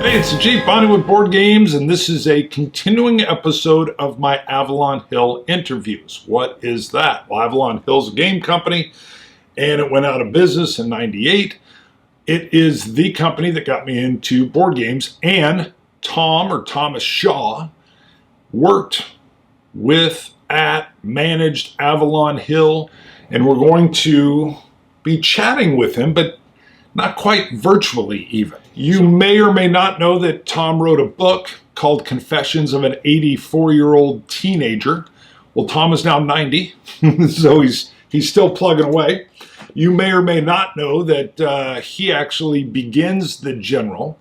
Hey, it's Chief Bonnie with Board Games, and this is a continuing episode of my Avalon Hill interviews. What is that? Well, Avalon Hill's a game company, and it went out of business in '98. It is the company that got me into board games, and Thomas Shaw worked managed Avalon Hill, and we're going to be chatting with him, but not quite virtually even. You may or may not know that Tom wrote a book called Confessions of an 84-year-old Teenager. Well, Tom is now 90, so he's still plugging away. You may or may not know that he actually begins The General,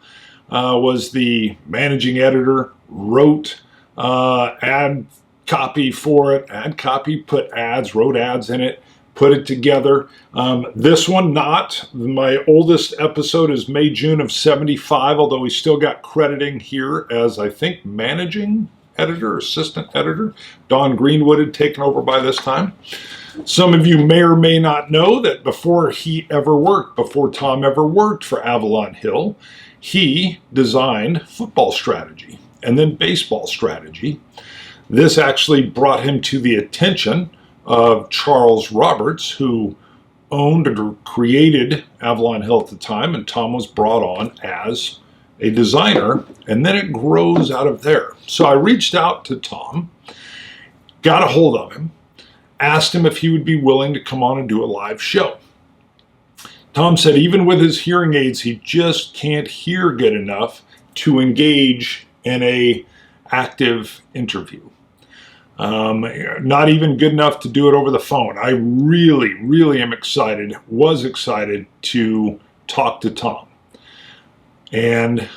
was the managing editor, wrote ad copy for it, put ads, wrote ads in it, put it together. This one, not. My oldest episode is May, June of '75, although we still got crediting here as, I think, managing editor, assistant editor. Don Greenwood had taken over by this time. Some of you may or may not know that before Tom ever worked for Avalon Hill, he designed football strategy and then baseball strategy. This actually brought him to the attention of Charles Roberts, who owned or created Avalon Hill at the time, and Tom was brought on as a designer, and then it grows out of there. So I reached out to Tom, got a hold of him, asked him if he would be willing to come on and do a live show. Tom said even with his hearing aids, he just can't hear good enough to engage in an active interview. Not even good enough to do it over the phone. I really was excited to talk to Tom. And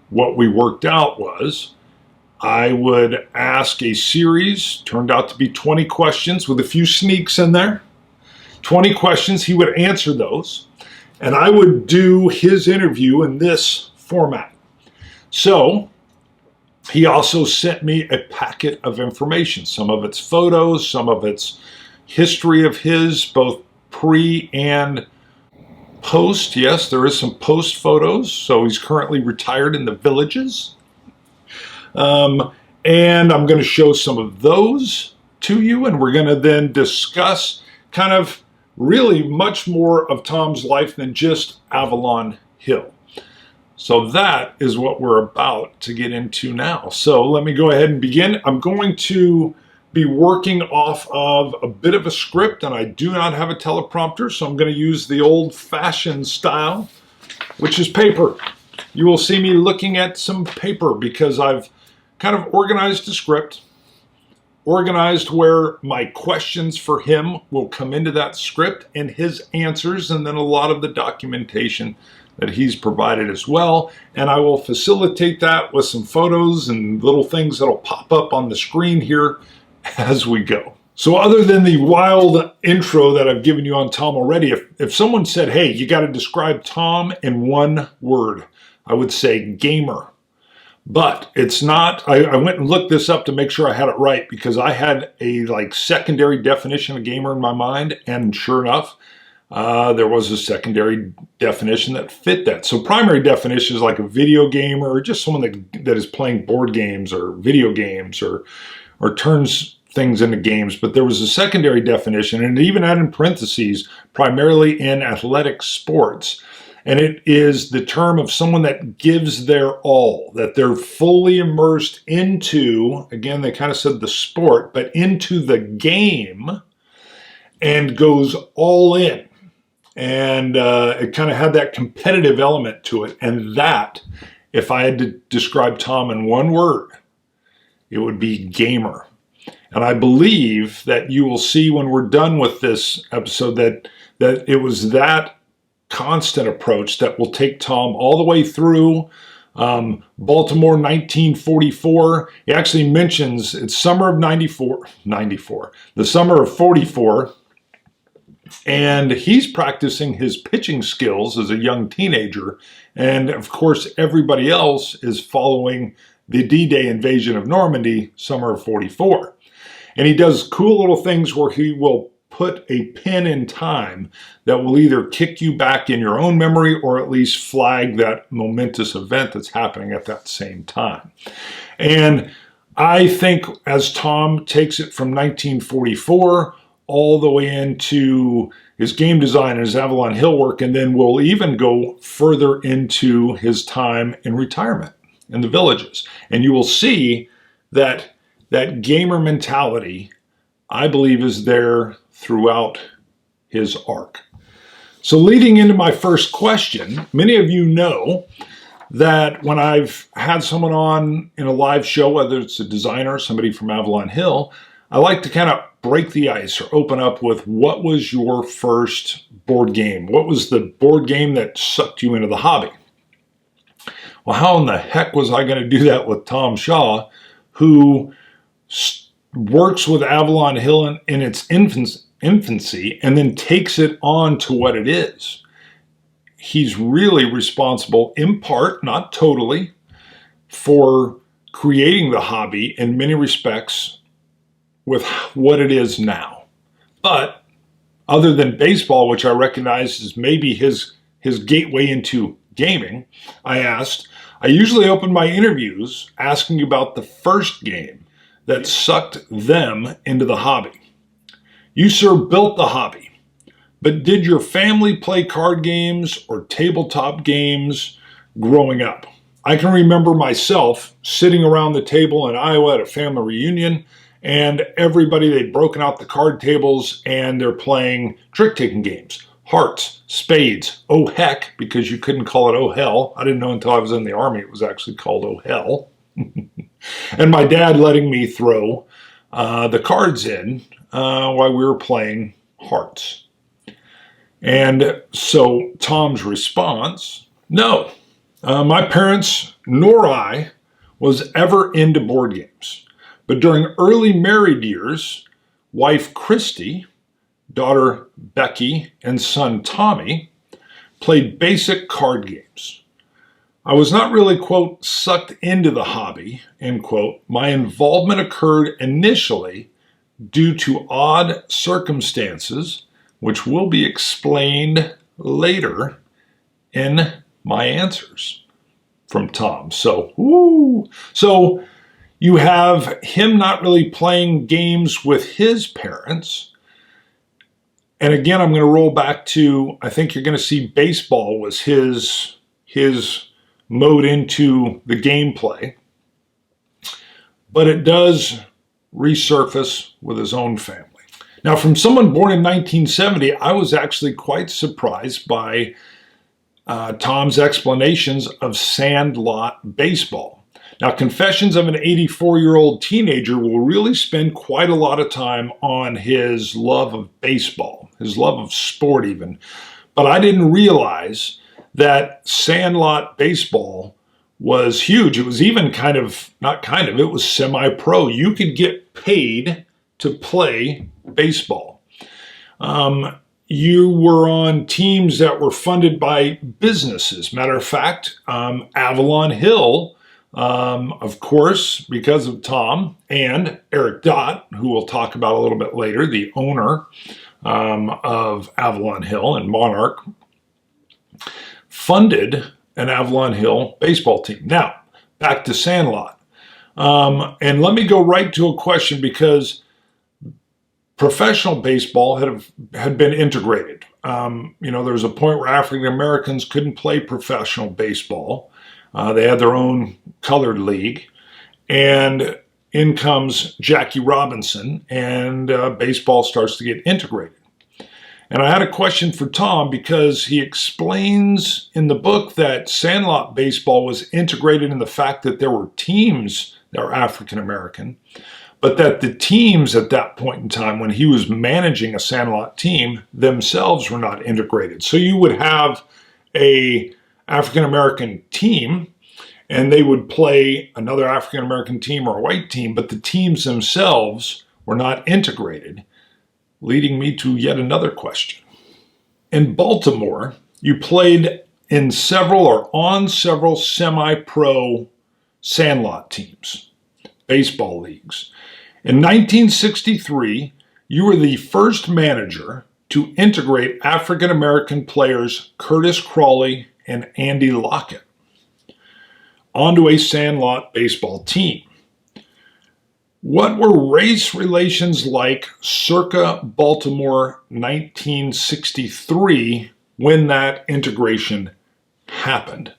what we worked out was I would ask a series, turned out to be 20 questions with a few sneaks in there. 20 questions, he would answer those, and I would do his interview in this format. So he also sent me a packet of information. Some of it's photos, some of it's history of his, both pre and post. Yes, there is some post photos. So he's currently retired in the Villages. And I'm going to show some of those to you, and we're going to then discuss kind of really much more of Tom's life than just Avalon Hill. So that is what we're about to get into now. So let me go ahead and begin. I'm going to be working off of a bit of a script, and I do not have a teleprompter, so I'm going to use the old-fashioned style, which is paper. You will see me looking at some paper because I've kind of organized the script, organized where my questions for him will come into that script and his answers, and then a lot of the documentation that he's provided as well. And I will facilitate that with some photos and little things that'll pop up on the screen here as we go. So other than the wild intro that I've given you on Tom already, if someone said, hey, you got to describe Tom in one word, I would say gamer. But it's not. I went and looked this up to make sure I had it right, because I had a secondary definition of gamer in my mind, and sure enough, there was a secondary definition that fit that. So primary definition is like a video gamer, or just someone that is playing board games or video games or turns things into games. But there was a secondary definition, and it even had in parentheses, primarily in athletic sports. And it is the term of someone that gives their all, that they're fully immersed into, again, they kind of said the sport, but into the game and goes all in. And it kind of had that competitive element to it. And that, if I had to describe Tom in one word, it would be gamer. And I believe that you will see when we're done with this episode that it was that constant approach that will take Tom all the way through Baltimore 1944. He actually mentions it's summer of 94, the summer of 44. And he's practicing his pitching skills as a young teenager. And of course, everybody else is following the D-Day invasion of Normandy, summer of 44. And he does cool little things where he will put a pin in time that will either kick you back in your own memory or at least flag that momentous event that's happening at that same time. And I think as Tom takes it from 1944 all the way into his game design and his Avalon Hill work, and then we'll even go further into his time in retirement in the villages. And you will see that that gamer mentality, I believe, is there throughout his arc. So leading into my first question, many of you know that when I've had someone on in a live show, whether it's a designer, somebody from Avalon Hill, I like to kind of break the ice or open up with, what was your first board game? What was the board game that sucked you into the hobby? Well, how in the heck was I going to do that with Tom Shaw, who works with Avalon Hill in its infancy and then takes it on to what it is? He's really responsible, in part, not totally, for creating the hobby in many respects with what it is now. But other than baseball, which I recognize is maybe his gateway into gaming, I usually open my interviews asking about the first game that sucked them into the hobby. You, sir, built the hobby, but did your family play card games or tabletop games growing up? I can remember myself sitting around the table in Iowa at a family reunion, and everybody, they'd broken out the card tables and they're playing trick-taking games. Hearts, spades, oh heck, because you couldn't call it oh hell. I didn't know until I was in the Army it was actually called oh hell. And my dad letting me throw the cards in while we were playing hearts. And so Tom's response, no, my parents nor I was ever into board games. But during early married years, wife Christy, daughter Becky, and son Tommy played basic card games. I was not really, quote, sucked into the hobby, end quote. My involvement occurred initially due to odd circumstances, which will be explained later in my answers from Tom. So you have him not really playing games with his parents. And again, I'm going to roll back to, I think you're going to see baseball was his mode into the gameplay. But it does resurface with his own family. Now, from someone born in 1970, I was actually quite surprised by Tom's explanations of sandlot baseball. Now, Confessions of an 84-year-old Teenager will really spend quite a lot of time on his love of baseball, his love of sport even. But I didn't realize that sandlot baseball was huge. It was even it was semi-pro. You could get paid to play baseball. You were on teams that were funded by businesses. Matter of fact, Avalon Hill, of course, because of Tom and Eric Dott, who we'll talk about a little bit later, the owner of Avalon Hill and Monarch, funded an Avalon Hill baseball team. Now, back to Sandlot. And let me go right to a question, because professional baseball had been integrated. There was a point where African Americans couldn't play professional baseball. They had their own colored league. And in comes Jackie Robinson, and baseball starts to get integrated. And I had a question for Tom, because he explains in the book that sandlot baseball was integrated in the fact that there were teams that were African American, but that the teams at that point in time, when he was managing a sandlot team, themselves were not integrated. So you would have a African American team, and they would play another African American team or a white team, but the teams themselves were not integrated, leading me to yet another question. In Baltimore, you played in several semi-pro sandlot teams, baseball leagues. In 1963, You were the first manager to integrate African-American players Curtis Crawley and Andy Lockett onto a Sandlot baseball team. What were race relations like circa Baltimore 1963 when that integration happened?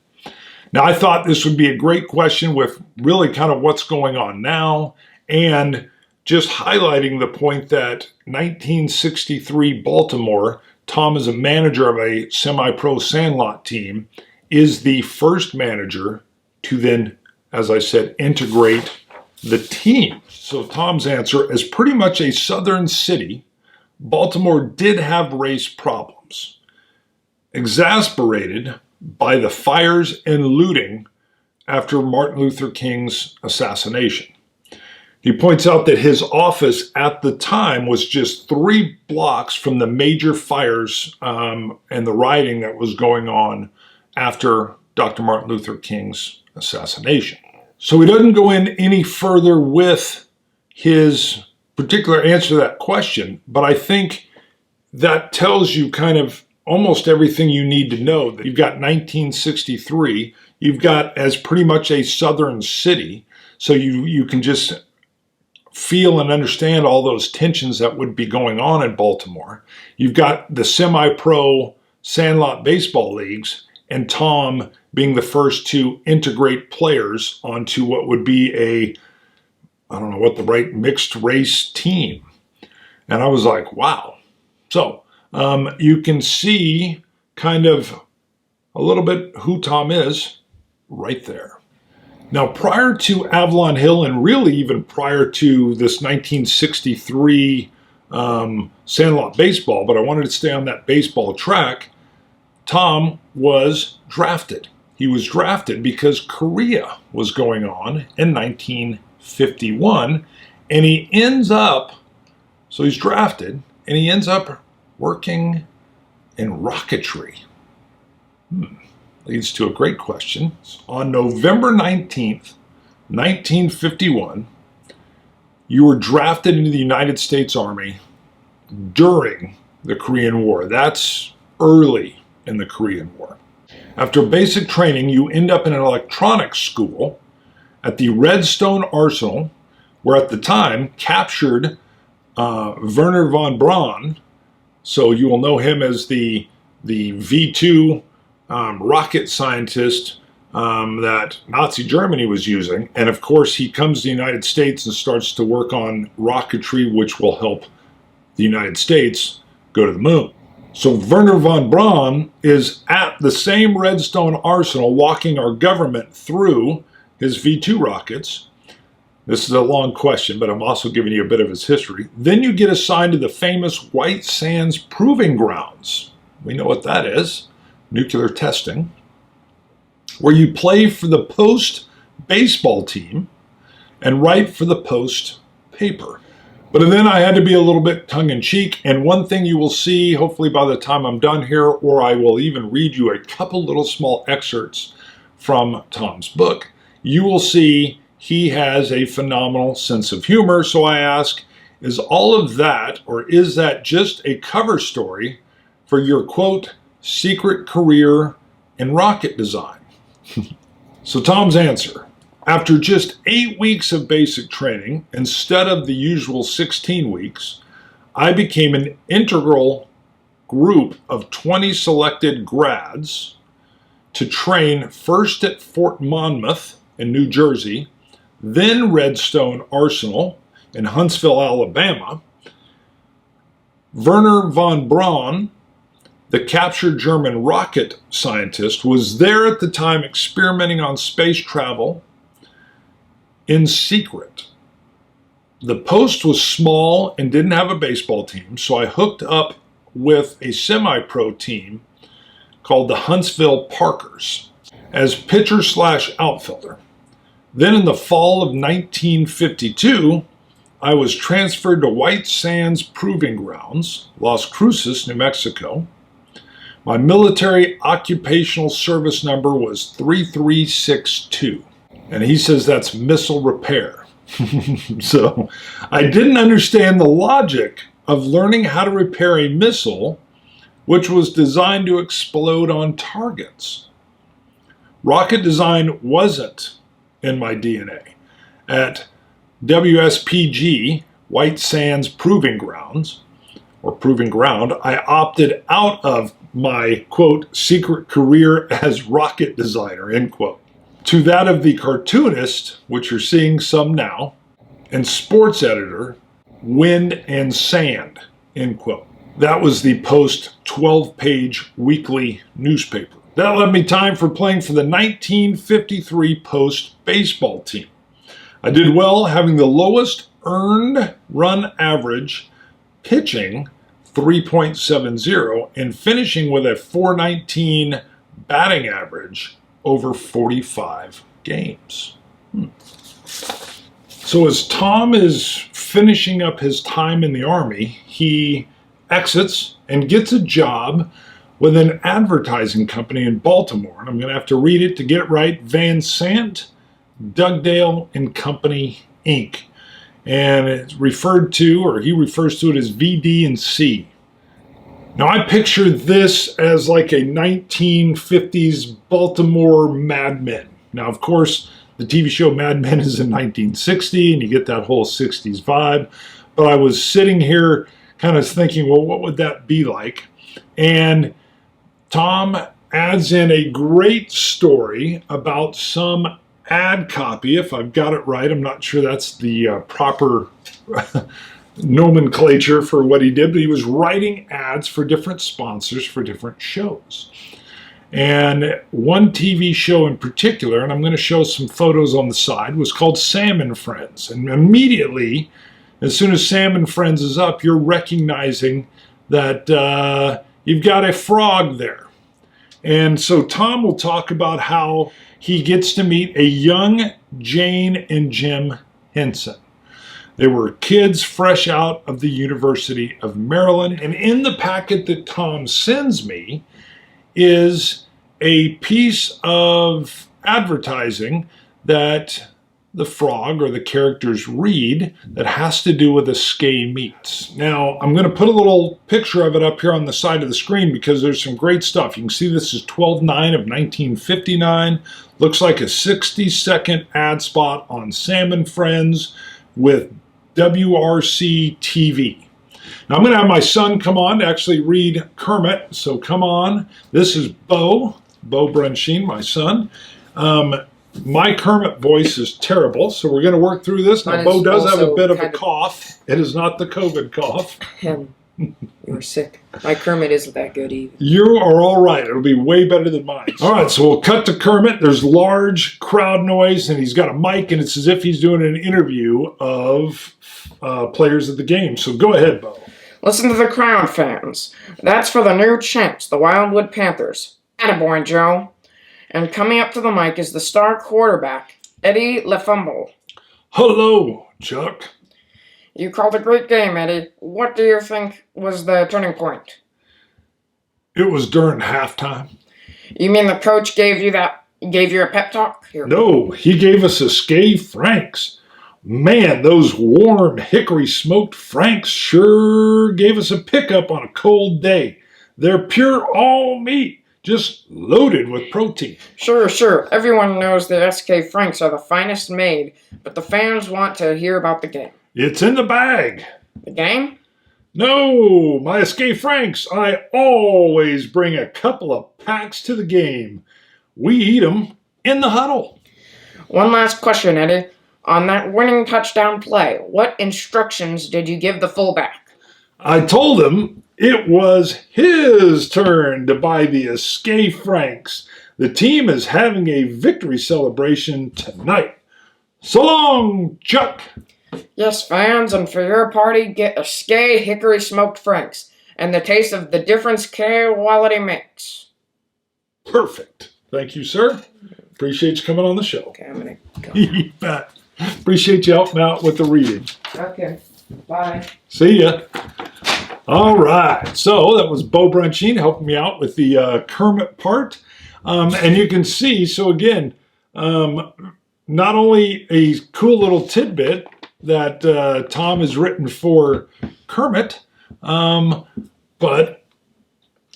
Now, I thought this would be a great question with really kind of what's going on now and just highlighting the point that 1963 Baltimore, Tom is a manager of a semi-pro Sandlot team, is the first manager to then, as I said, integrate the team. So Tom's answer, as pretty much a southern city, Baltimore did have race problems, exasperated by the fires and looting after Martin Luther King's assassination. He points out that his office at the time was just 3 blocks from the major fires and the rioting that was going on after Dr. Martin Luther King's assassination. So he doesn't go in any further with his particular answer to that question, but I think that tells you kind of almost everything you need to know. That you've got 1963, you've got as pretty much a southern city, so you can just feel and understand all those tensions that would be going on in Baltimore. You've got the semi-pro Sandlot baseball leagues, and Tom being the first to integrate players onto what would be a, I don't know what the right mixed race team. And I was like, wow. So you can see kind of a little bit who Tom is right there. Now, prior to Avalon Hill, and really even prior to this 1963 Sandlot baseball, but I wanted to stay on that baseball track, Tom was drafted. He was drafted because Korea was going on in 1951, and he ends up, so he's drafted, and he ends up working in rocketry. Leads to a great question. On November 19th, 1951, you were drafted into the United States Army during the Korean War. That's early in the Korean War. After basic training, you end up in an electronics school at the Redstone Arsenal, where at the time captured Wernher von Braun. So you will know him as the V2 rocket scientist that Nazi Germany was using. And of course, he comes to the United States and starts to work on rocketry, which will help the United States go to the moon. So Wernher von Braun is at the same Redstone Arsenal walking our government through his V2 rockets. This is a long question, but I'm also giving you a bit of his history. Then you get assigned to the famous White Sands Proving Grounds. We know what that is. Nuclear testing, where you play for the Post baseball team and write for the Post paper. But then I had to be a little bit tongue-in-cheek, and one thing you will see, hopefully by the time I'm done here, or I will even read you a couple little small excerpts from Tom's book, you will see he has a phenomenal sense of humor. So I ask, is all of that, or is that just a cover story for your, quote, secret career in rocket design? So Tom's answer, after just 8 weeks of basic training, instead of the usual 16 weeks, I became an integral group of 20 selected grads to train first at Fort Monmouth in New Jersey, then Redstone Arsenal in Huntsville, Alabama. Wernher von Braun, the captured German rocket scientist, was there at the time experimenting on space travel in secret. The Post was small and didn't have a baseball team, so I hooked up with a semi-pro team called the Huntsville Parkers as pitcher/outfielder. Then in the fall of 1952, I was transferred to White Sands Proving Grounds, Las Cruces, New Mexico. My military occupational service number was 3362. And he says that's missile repair. So I didn't understand the logic of learning how to repair a missile which was designed to explode on targets. Rocket design wasn't in my DNA. At WSPG, White Sands Proving Ground, I opted out of my, quote, secret career as rocket designer, end quote, to that of the cartoonist, which you're seeing some now, and sports editor, Wind and Sand, end quote. That was the Post 12-page weekly newspaper. That left me time for playing for the 1953 Post baseball team. I did well, having the lowest earned run average, pitching 3.70, and finishing with a 419 batting average over 45 games. So as Tom is finishing up his time in the Army, he exits and gets a job with an advertising company in Baltimore. And I'm going to have to read it to get it right. Van Sant, Dugdale and Company, Inc. And it's referred to, or he refers to it as VD&C. Now I picture this as like a 1950s Baltimore Mad Men. Now, of course, the TV show Mad Men is in 1960, and you get that whole 60s vibe. But I was sitting here kind of thinking, well, what would that be like? And Tom adds in a great story about some ad copy, if I've got it right. I'm not sure that's the proper nomenclature for what he did, but he was writing ads for different sponsors for different shows. And one TV show in particular, and I'm going to show some photos on the side, was called Sam and Friends. And immediately, as soon as Sam and Friends is up, you're recognizing that you've got a frog there. And so Tom will talk about how he gets to meet a young Jane and Jim Henson. They were kids fresh out of the University of Maryland. And in the packet that Tom sends me is a piece of advertising that the frog or the characters read that has to do with Escape Meats. Now, I'm going to put a little picture of it up here on the side of the screen because there's some great stuff. You can see this is 12/9 of 1959. Looks like a 60-second ad spot on Sam and Friends with WRC TV. Now, I'm going to have my son come on to actually read Kermit. So come on. This is Bo Brunsheen, my son. My Kermit voice is terrible, so we're going to work through this. Now, Bo does have a bit of a cough. It is not the COVID cough. You were sick. My Kermit isn't that good either. You are all right. It'll be way better than mine. All right, so we'll cut to Kermit. There's large crowd noise, and he's got a mic, and it's as if he's doing an interview of players of the game. So go ahead, Bo. Listen to the crowd, fans. That's for the new champs, the Wildwood Panthers. Attaboy, Joe. And coming up to the mic is the star quarterback, Eddie LeFumble. Hello, Chuck. You called a great game, Eddie. What do you think was the turning point? It was during halftime. You mean the coach gave you a pep talk? Here. No, he gave us Escape Franks. Man, those warm hickory smoked Franks sure gave us a pickup on a cold day. They're pure all meat. Just loaded with protein. Sure. Everyone knows that SK Franks are the finest made, but the fans want to hear about the game. It's in the bag. The game? No, my SK Franks. I always bring a couple of packs to the game. We eat them in the huddle. One last question, Eddie. On that winning touchdown play, what instructions did you give the fullback? I told him it was his turn to buy the Escape Franks. The team is having a victory celebration tonight. So long, Chuck. Yes, fans, and for your party, get Escape Hickory Smoked Franks and the taste of the difference quality makes. Perfect. Thank you, sir. Appreciate you coming on the show. Okay, I'm going to go. You bet. Appreciate you helping out with the reading. Okay, bye. See ya. All right, so that was Bo Brunsheen helping me out with the Kermit part. And you can see, so again, not only a cool little tidbit that Tom has written for Kermit, but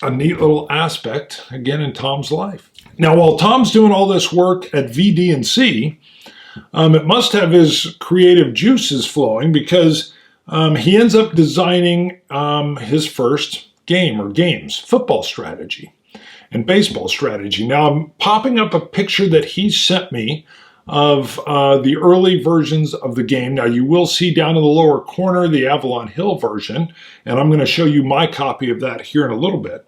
a neat little aspect, again, in Tom's life. Now, while Tom's doing all this work at VD&C, it must have his creative juices flowing, because he ends up designing his first game or games, football strategy and baseball strategy. Now, I'm popping up a picture that he sent me of the early versions of the game. Now, you will see down in the lower corner the Avalon Hill version, and I'm going to show you my copy of that here in a little bit.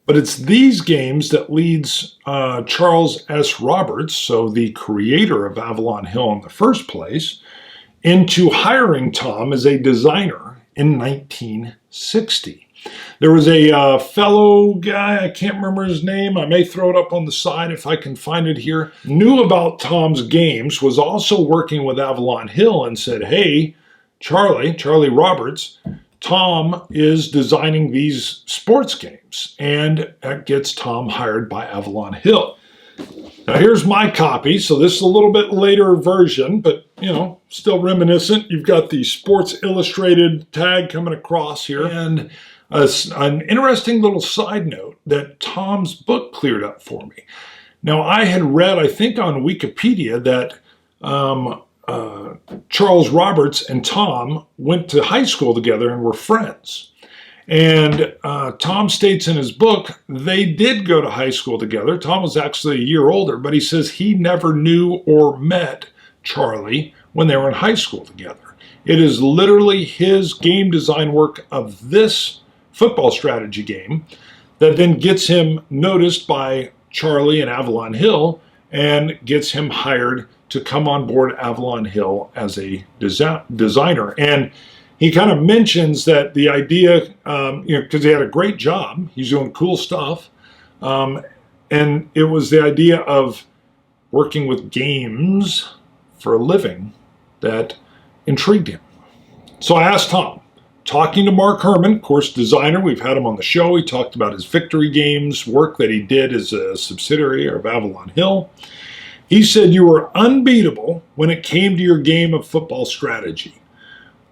But it's these games that leads Charles S. Roberts, so the creator of Avalon Hill in the first place, into hiring Tom as a designer in 1960. There was a fellow guy, I can't remember his name, I may throw it up on the side if I can find it here, knew about Tom's games, was also working with Avalon Hill, and said, hey, Charlie Roberts, Tom is designing these sports games, and that gets Tom hired by Avalon Hill. Now here's my copy, so this is a little bit later version, but still reminiscent. You've got the Sports Illustrated tag coming across here, and an interesting little side note that Tom's book cleared up for me. Now, I had read, I think on Wikipedia, that Charles Roberts and Tom went to high school together and were friends. And Tom states in his book they did go to high school together. Tom was actually a year older, but he says he never knew or met Charlie when they were in high school together. It is literally his game design work of this football strategy game that then gets him noticed by Charlie and Avalon Hill and gets him hired to come on board Avalon Hill as a designer. And he kind of mentions that the idea, because he had a great job, he's doing cool stuff, and it was the idea of working with games for a living that intrigued him. So I asked Tom, talking to Mark Herman, of course, designer, we've had him on the show. He talked about his Victory Games work that he did as a subsidiary of Avalon Hill. He said you were unbeatable when it came to your game of football strategy,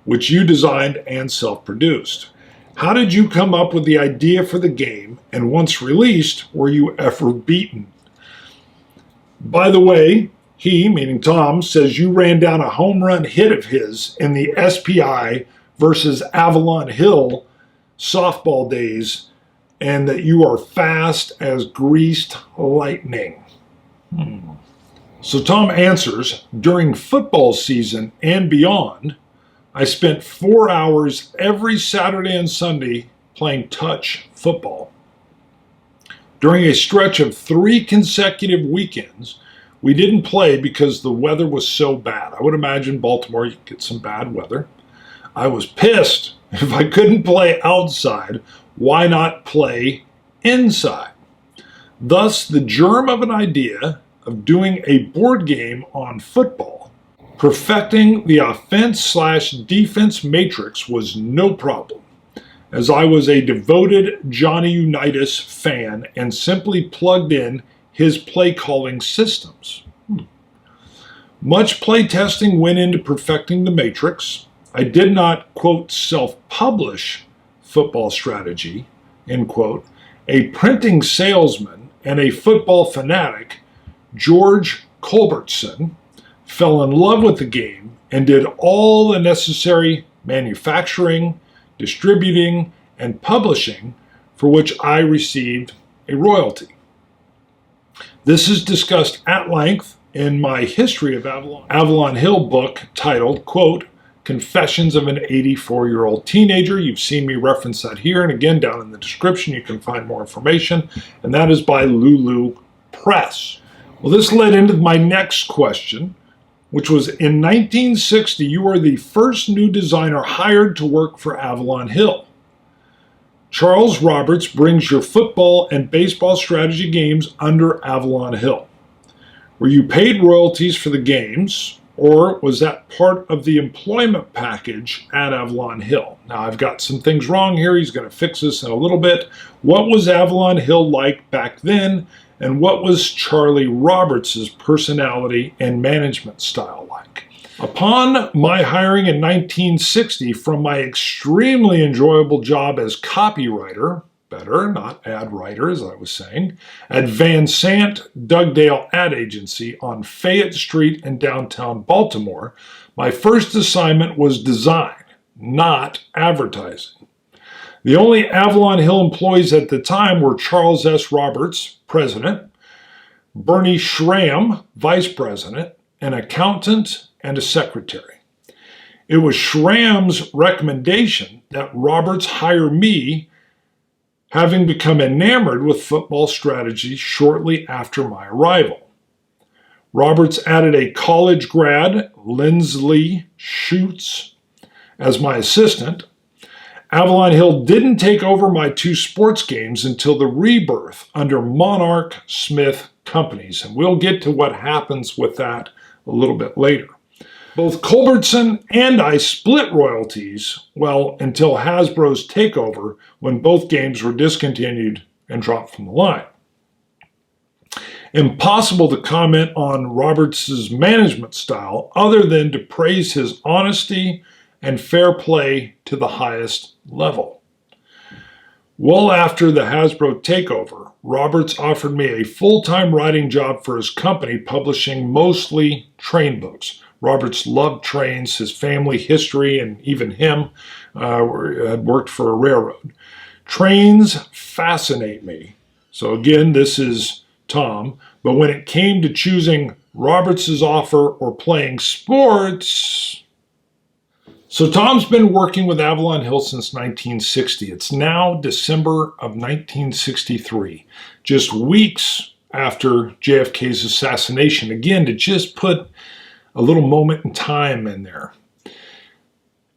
which you designed and self-produced. How did you come up with the idea for the game, and once released, were you ever beaten? By the way, he, meaning Tom, says you ran down a home run hit of his in the SPI versus Avalon Hill softball days, and that you are fast as greased lightning. So Tom answers, during football season and beyond, I spent 4 hours every Saturday and Sunday playing touch football. During a stretch of 3 consecutive weekends, we didn't play because the weather was so bad. I would imagine Baltimore, you get some bad weather. I was pissed. If I couldn't play outside, why not play inside? Thus, the germ of an idea of doing a board game on football, perfecting the offense/defense matrix was no problem, as I was a devoted Johnny Unitas fan and simply plugged in his play calling systems. Much play testing went into perfecting the matrix. I did not, quote, self-publish football strategy, end quote. A printing salesman and a football fanatic, George Culbertson, fell in love with the game and did all the necessary manufacturing, distributing, and publishing, for which I received a royalty. This is discussed at length in my History of Avalon Hill book titled, quote, Confessions of an 84-Year-Old Teenager. You've seen me reference that here, and again, down in the description, you can find more information, and that is by Lulu Press. Well, this led into my next question, which was, in 1960, you were the first new designer hired to work for Avalon Hill. Charles Roberts brings your football and baseball strategy games under Avalon Hill. Were you paid royalties for the games, or was that part of the employment package at Avalon Hill? Now, I've got some things wrong here. He's going to fix this in a little bit. What was Avalon Hill like back then, and what was Charlie Roberts' personality and management style like? Upon my hiring in 1960 from my extremely enjoyable job as copywriter, better, not ad writer, as I was saying, at Van Sant Dugdale Ad Agency on Fayette Street in downtown Baltimore, my first assignment was design, not advertising. The only Avalon Hill employees at the time were Charles S. Roberts, president, Bernie Schramm, vice president, an accountant, and a secretary. It was Schramm's recommendation that Roberts hire me, having become enamored with football strategy shortly after my arrival. Roberts added a college grad, Lindsley Schutz, as my assistant. Avalon Hill didn't take over my 2 sports games until the rebirth under Monarch Smith Companies, and we'll get to what happens with that a little bit later. Both Culbertson and I split royalties, well, until Hasbro's takeover, when both games were discontinued and dropped from the line. Impossible to comment on Roberts' management style other than to praise his honesty and fair play to the highest level. Well after the Hasbro takeover, Roberts offered me a full-time writing job for his company, publishing mostly train books. Roberts loved trains, his family history, and even him had worked for a railroad. Trains fascinate me. So again, this is Tom. But when it came to choosing Roberts' offer or playing sports... So Tom's been working with Avalon Hill since 1960. It's now December of 1963, just weeks after JFK's assassination. Again, to just put a little moment in time in there.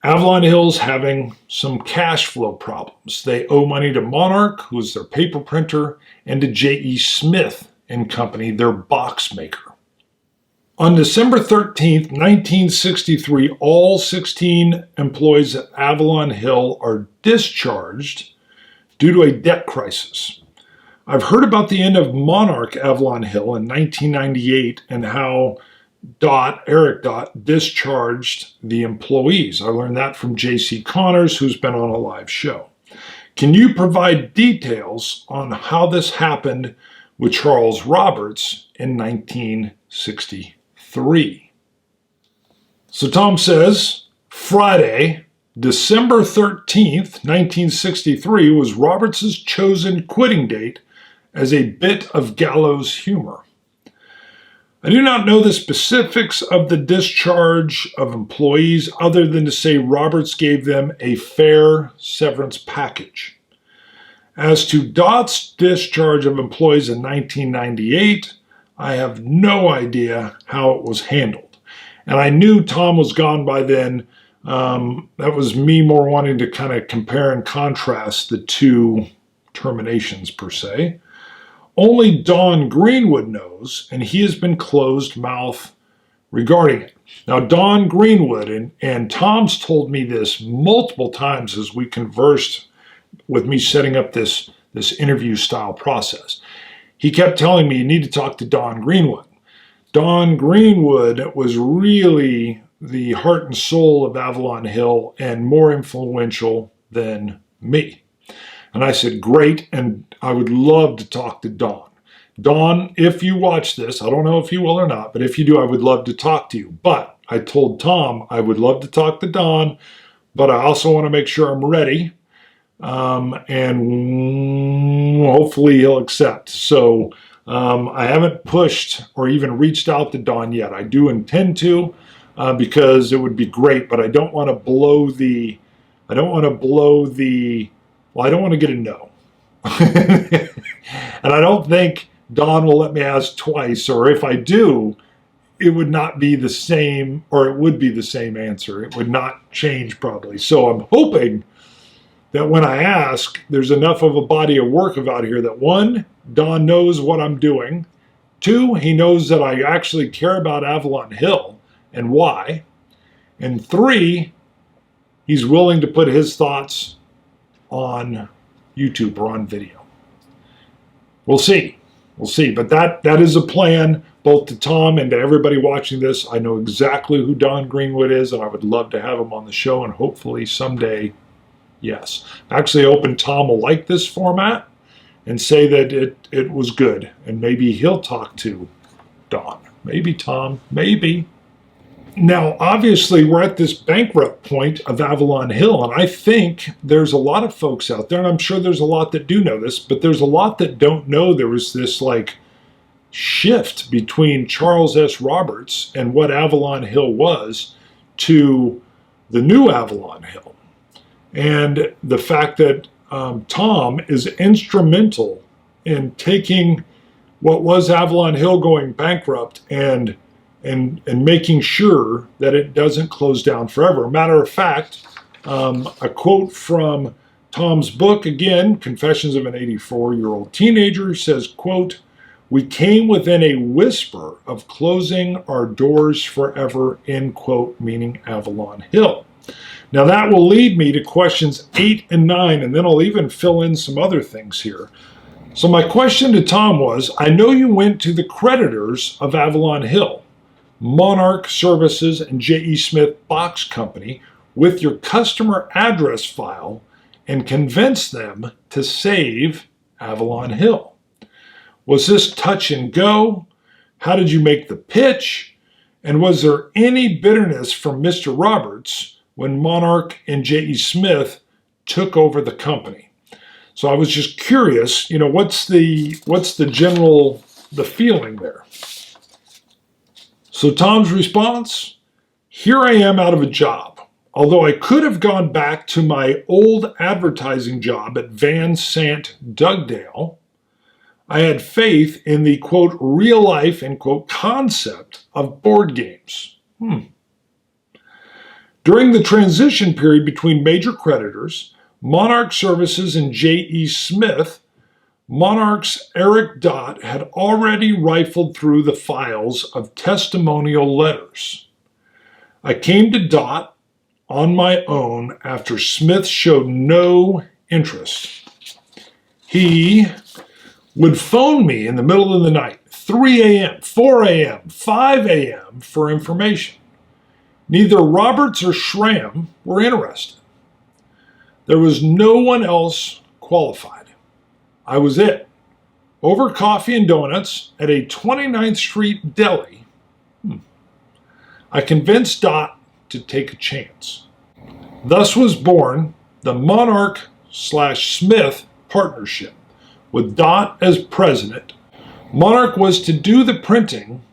Avalon Hill's having some cash flow problems. They owe money to Monarch, who's their paper printer, and to J.E. Smith and Company, their box maker. On December 13th, 1963, all 16 employees at Avalon Hill are discharged due to a debt crisis. I've heard about the end of Monarch Avalon Hill in 1998 and how Eric discharged the employees. I learned that from J.C. Connors, who's been on a live show. Can you provide details on how this happened with Charles Roberts in 1963? So Tom says, Friday, December 13th, 1963 was Roberts' chosen quitting date as a bit of gallows humor. I do not know the specifics of the discharge of employees other than to say Roberts gave them a fair severance package. As to Dot's discharge of employees in 1998, I have no idea how it was handled. And I knew Tom was gone by then. That was me more wanting to kind of compare and contrast the two terminations per se. Only Don Greenwood knows, and he has been closed mouth regarding it. Now, Don Greenwood, and Tom's told me this multiple times as we conversed with me setting up this interview style process. He kept telling me, you need to talk to Don Greenwood. Don Greenwood was really the heart and soul of Avalon Hill and more influential than me. And I said, great, and I would love to talk to Don. Don, if you watch this, I don't know if you will or not, but if you do, I would love to talk to you. But I told Tom I would love to talk to Don, but I also want to make sure I'm ready, and hopefully he'll accept. So I haven't pushed or even reached out to Don yet. I do intend to, because it would be great, but I don't want to blow the, well, I don't want to get a no. And I don't think Don will let me ask twice, or if I do, it would not be the same, or it would be the same answer. It would not change probably. So I'm hoping that when I ask, there's enough of a body of work about here that 1, Don knows what I'm doing. 2, he knows that I actually care about Avalon Hill and why. And 3, he's willing to put his thoughts on YouTube or on video. We'll see. We'll see. But that is a plan, both to Tom and to everybody watching this. I know exactly who Don Greenwood is, and I would love to have him on the show, and hopefully someday, yes. Actually, I hope Tom will like this format and say that it was good, and maybe he'll talk to Don. Maybe Tom, maybe. Now, obviously, we're at this bankrupt point of Avalon Hill, and I think there's a lot of folks out there, and I'm sure there's a lot that do know this, but there's a lot that don't know there was this, like, shift between Charles S. Roberts and what Avalon Hill was to the new Avalon Hill. And the fact that Tom is instrumental in taking what was Avalon Hill going bankrupt and making sure that it doesn't close down forever. Matter of fact, a quote from Tom's book, again, Confessions of an 84-year-old Teenager, says, quote, "We came within a whisper of closing our doors forever," end quote, meaning Avalon Hill. Now that will lead me to questions 8 and 9, and then I'll even fill in some other things here. So my question to Tom was, I know you went to the creditors of Avalon Hill, Monarch Services and J.E. Smith Box Company, with your customer address file and convinced them to save Avalon Hill. Was this touch and go? How did you make the pitch? And was there any bitterness from Mr. Roberts when Monarch and J.E. Smith took over the company? So I was just curious, what's the feeling there? So Tom's response, "Here I am out of a job. Although I could have gone back to my old advertising job at Van Sant Dugdale, I had faith in the, quote, real life, end quote, concept of board games. During the transition period between major creditors, Monarch Services and J.E. Smith, Monarch's Eric Dott had already rifled through the files of testimonial letters. I came to Dott on my own after Smith showed no interest. He would phone me in the middle of the night, 3 a.m., 4 a.m., 5 a.m. for information. Neither Roberts or Schramm were interested. There was no one else qualified. I was it. Over coffee and donuts at a 29th Street deli, I convinced Dott to take a chance. Thus was born the Monarch/Smith partnership, with Dott as president. Monarch was to do the printing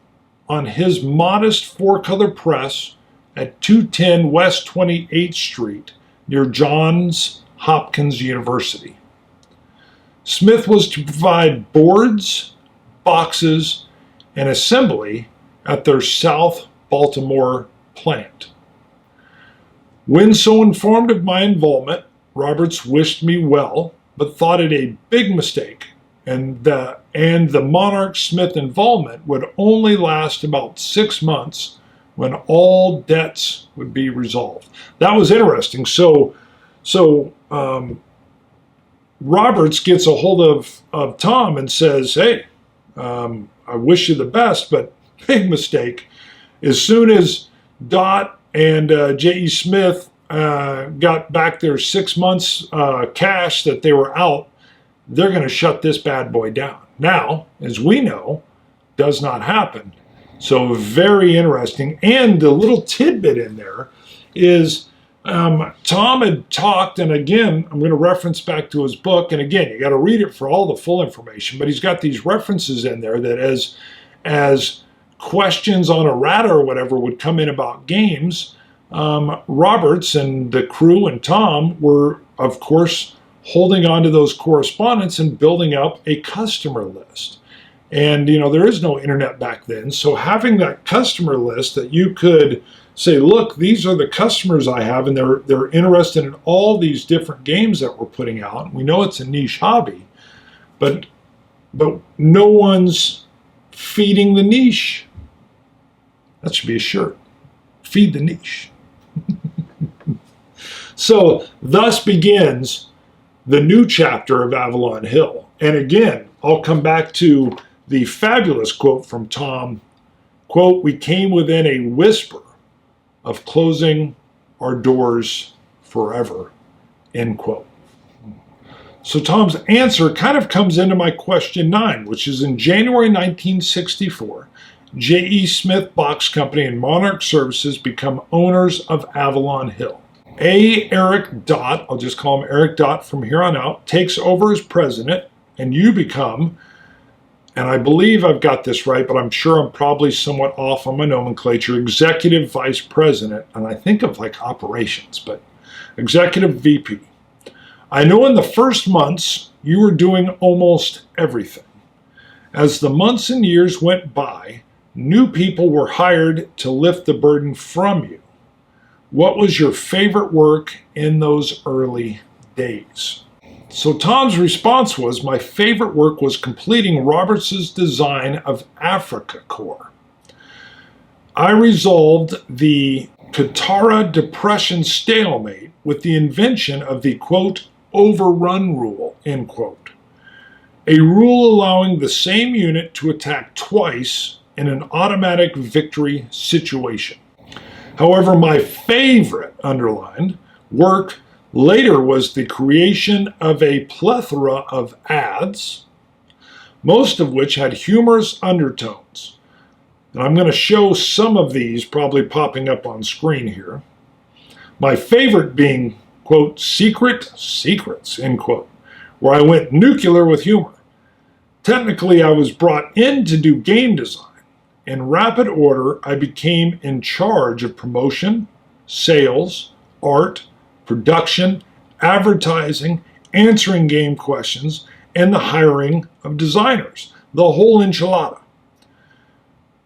on his modest 4-color press at 210 West 28th Street near Johns Hopkins University. Smith was to provide boards, boxes, and assembly at their South Baltimore plant. When so informed of my involvement, Roberts wished me well, but thought it a big mistake, and the Monarch-Smith involvement would only last about 6 months when all debts would be resolved. That was interesting. So Roberts gets a hold of Tom and says, hey, I wish you the best, but big mistake. As soon as Dott and J.E. Smith got back their 6 months cash that they were out, they're going to shut this bad boy down. Now, as we know, does not happen. So very interesting. And the little tidbit in there is Tom had talked, and again, I'm going to reference back to his book, and again, you got to read it for all the full information, but he's got these references in there that as questions on errata or whatever would come in about games, Roberts and the crew and Tom were, of course, holding on to those correspondence and building up a customer list. And, there is no internet back then, so having that customer list that you could say, look, these are the customers I have, and they're interested in all these different games that we're putting out. We know it's a niche hobby, but no one's feeding the niche. That should be a shirt. Feed the niche. So thus begins the new chapter of Avalon Hill. And again, I'll come back to the fabulous quote from Tom, quote, "We came within a whisper of closing our doors forever," end quote. So Tom's answer kind of comes into my question 9, which is in January 1964, J.E. Smith Box Company and Monarch Services become owners of Avalon Hill. Eric Dot, I'll just call him Eric Dot from here on out, takes over as president, and you become, and I believe I've got this right, but I'm sure I'm probably somewhat off on my nomenclature, executive vice president, and I think of like operations, but executive VP. I know in the first months you were doing almost everything. As the months and years went by, new people were hired to lift the burden from you. What was your favorite work in those early days? So Tom's response was, my favorite work was completing Roberts's design of Africa Corps. I resolved the Katara Depression stalemate with the invention of the, quote, overrun rule, end quote. A rule allowing the same unit to attack twice in an automatic victory situation. However, my favorite, underlined, work later was the creation of a plethora of ads, most of which had humorous undertones. And I'm going to show some of these probably popping up on screen here. My favorite being, quote, secrets, end quote, where I went nuclear with humor. Technically, I was brought in to do game design. In rapid order, I became in charge of promotion, sales, art, production, advertising, answering game questions, and the hiring of designers. The whole enchilada.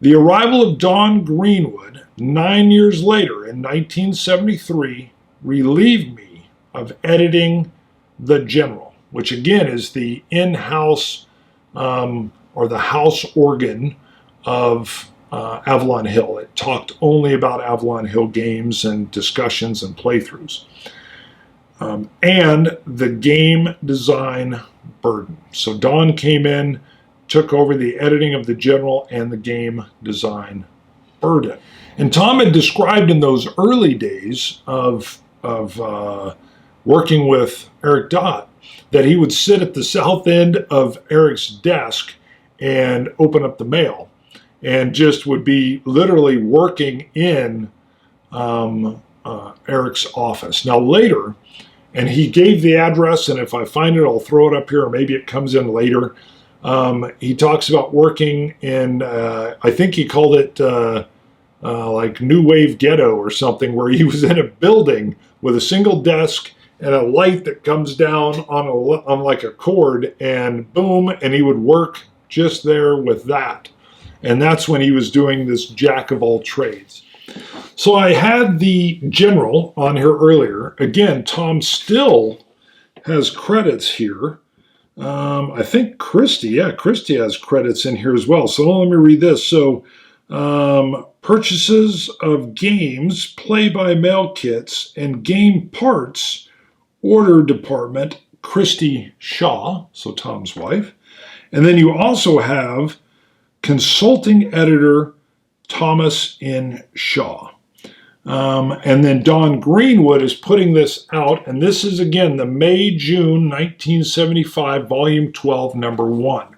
The arrival of Don Greenwood 9 years later in 1973 relieved me of editing the General, which again is the in-house or the house organ of Avalon Hill. It talked only about Avalon Hill games and discussions and playthroughs. And the game design burden. So Don came in, took over the editing of the General and the game design burden. And Tom had described in those early days of working with Eric Dot that he would sit at the south end of Eric's desk and open up the mail, and just would be literally working in Eric's office. Now later, and he gave the address, and if I find it, I'll throw it up here, or maybe it comes in later. He talks about working in, I think he called it like New Wave Ghetto or something, where he was in a building with a single desk and a light that comes down on like a cord, and boom, and he would work just there with that. And that's when he was doing this jack of all trades. So I had the General on here earlier. Again, Tom still has credits here. I think Christy has credits in here as well. So let me read this. So purchases of games, play-by-mail kits, and game parts order department, Christy Shaw, so Tom's wife. And then you also have consulting editor Thomas N. Shaw. And then Don Greenwood is putting this out, and this is again the May-June 1975, Volume 12, Number 1.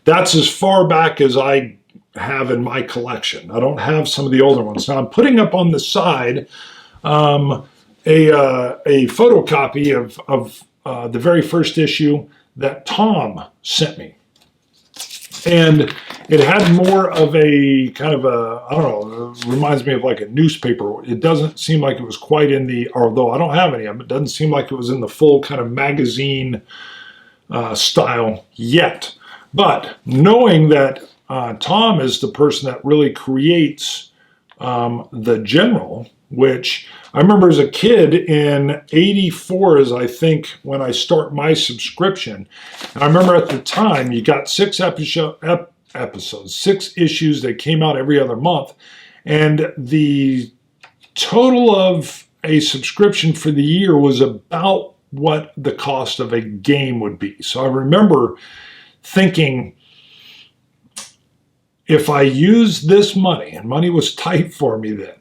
That's as far back as I have in my collection. I don't have some of the older ones. Now I'm putting up on the side a photocopy of the very first issue that Tom sent me. And it had more of a kind of a, I don't know, it reminds me of like a newspaper. It doesn't seem like it was quite in the, although I don't have any of them, it doesn't seem like it was in the full kind of magazine style yet. But knowing that Tom is the person that really creates the General, which I remember as a kid in 84 is I think when I start my subscription. And I remember at the time you got 6 episodes, 6 issues that came out every other month. And the total of a subscription for the year was about what the cost of a game would be. So I remember thinking, if I used this money, and money was tight for me then,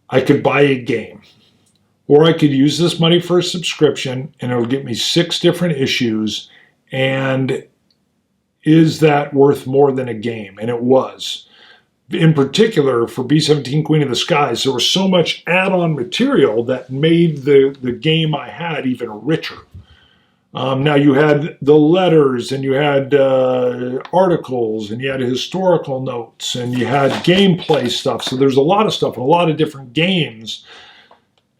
I could buy a game. Or I could use this money for a subscription, and it'll get me 6 different issues. And is that worth more than a game? And it was. In particular, for B-17 Queen of the Skies, there was so much add-on material that made the game I had even richer. Now you had the letters, and you had articles, and you had historical notes, and you had gameplay stuff. So there's a lot of stuff, and a lot of different games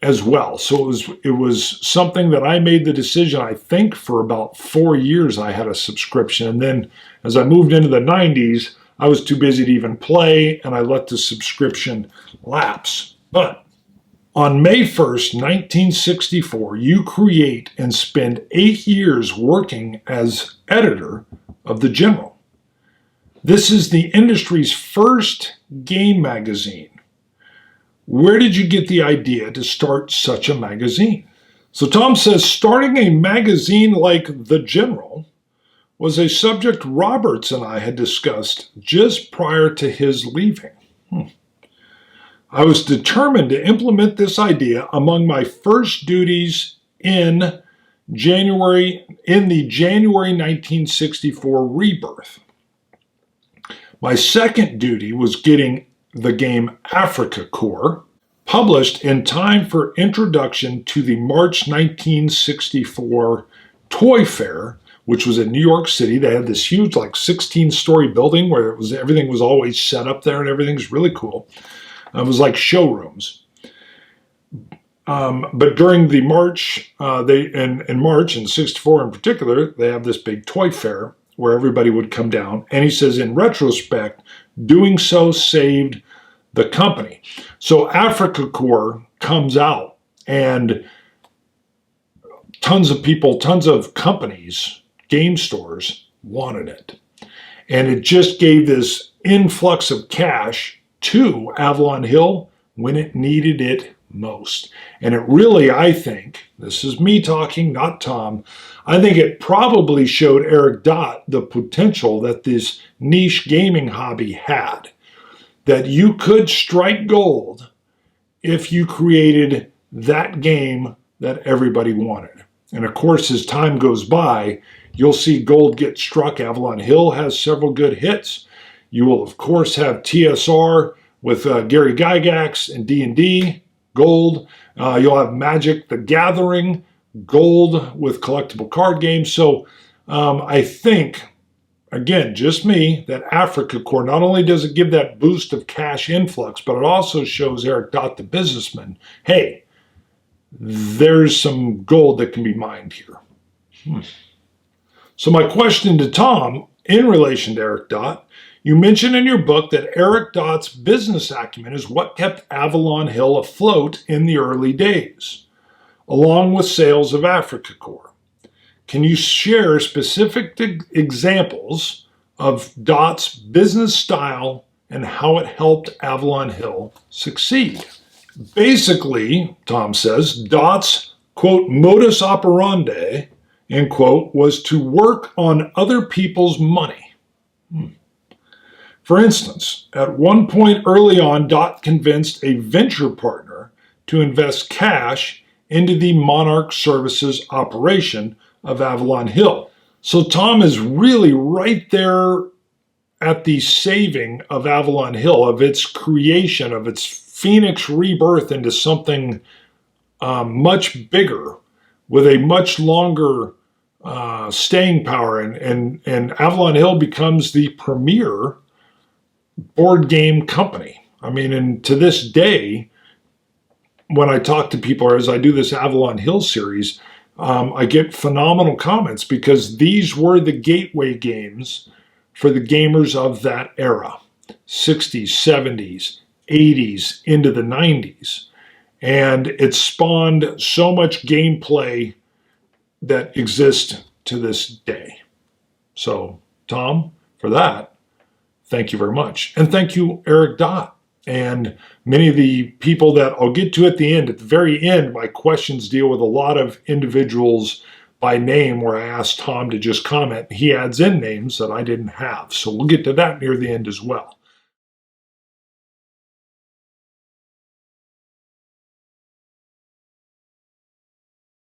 as well. So it was something that I made the decision, I think for about 4 years I had a subscription. And then as I moved into the 90s, I was too busy to even play, and I let the subscription lapse. But on May 1st, 1964, you create and spend 8 years working as editor of The General. This is the industry's first game magazine. Where did you get the idea to start such a magazine? So Tom says, starting a magazine like The General was a subject Roberts and I had discussed just prior to his leaving. I was determined to implement this idea among my first duties in the January 1964 rebirth. My second duty was getting the game Africa Corps published in time for introduction to the March 1964 Toy Fair, which was in New York City. They had this huge, like 16-story building where everything was always set up there, and everything's really cool. It was like showrooms. But during the March, in March in '64 in particular, they have this big toy fair where everybody would come down. And he says, in retrospect, doing so saved the company. So Africa Corps comes out, and tons of people, tons of companies, game stores wanted it. And it just gave this influx of cash to Avalon Hill when it needed it most. And it really, I think, this is me talking, not Tom, I think it probably showed Eric Dott the potential that this niche gaming hobby had. That you could strike gold if you created that game that everybody wanted. And of course, as time goes by, you'll see gold get struck. Avalon Hill has several good hits. You will, of course, have TSR with Gary Gygax and D&D, gold. You'll have Magic the Gathering, gold with collectible card games. So I think, again, just me, that Africa Corps, not only does it give that boost of cash influx, but it also shows Eric Dott, the businessman, hey, there's some gold that can be mined here. So my question to Tom, in relation to Eric Dott, you mentioned in your book that Eric Dott's business acumen is what kept Avalon Hill afloat in the early days, along with sales of Africa Corps. Can you share specific examples of Dott's business style and how it helped Avalon Hill succeed? Basically, Tom says, Dott's, quote, modus operandi, end quote, was to work on other people's money. For instance, at one point early on, Dott convinced a venture partner to invest cash into the Monarch Services operation of Avalon Hill. So Tom is really right there at the saving of Avalon Hill, of its creation, of its Phoenix rebirth into something much bigger with a much longer staying power. And Avalon Hill becomes the premier board game company. I mean, and to this day, when I talk to people, or as I do this Avalon Hill series, I get phenomenal comments because these were the gateway games for the gamers of that era, 60s, 70s, 80s, into the 90s. And it spawned so much gameplay that exists to this day. So, Tom, for that, thank you very much. And thank you, Eric Dott. And many of the people that I'll get to at the end. At the very end, my questions deal with a lot of individuals by name where I asked Tom to just comment. He adds in names that I didn't have. So we'll get to that near the end as well.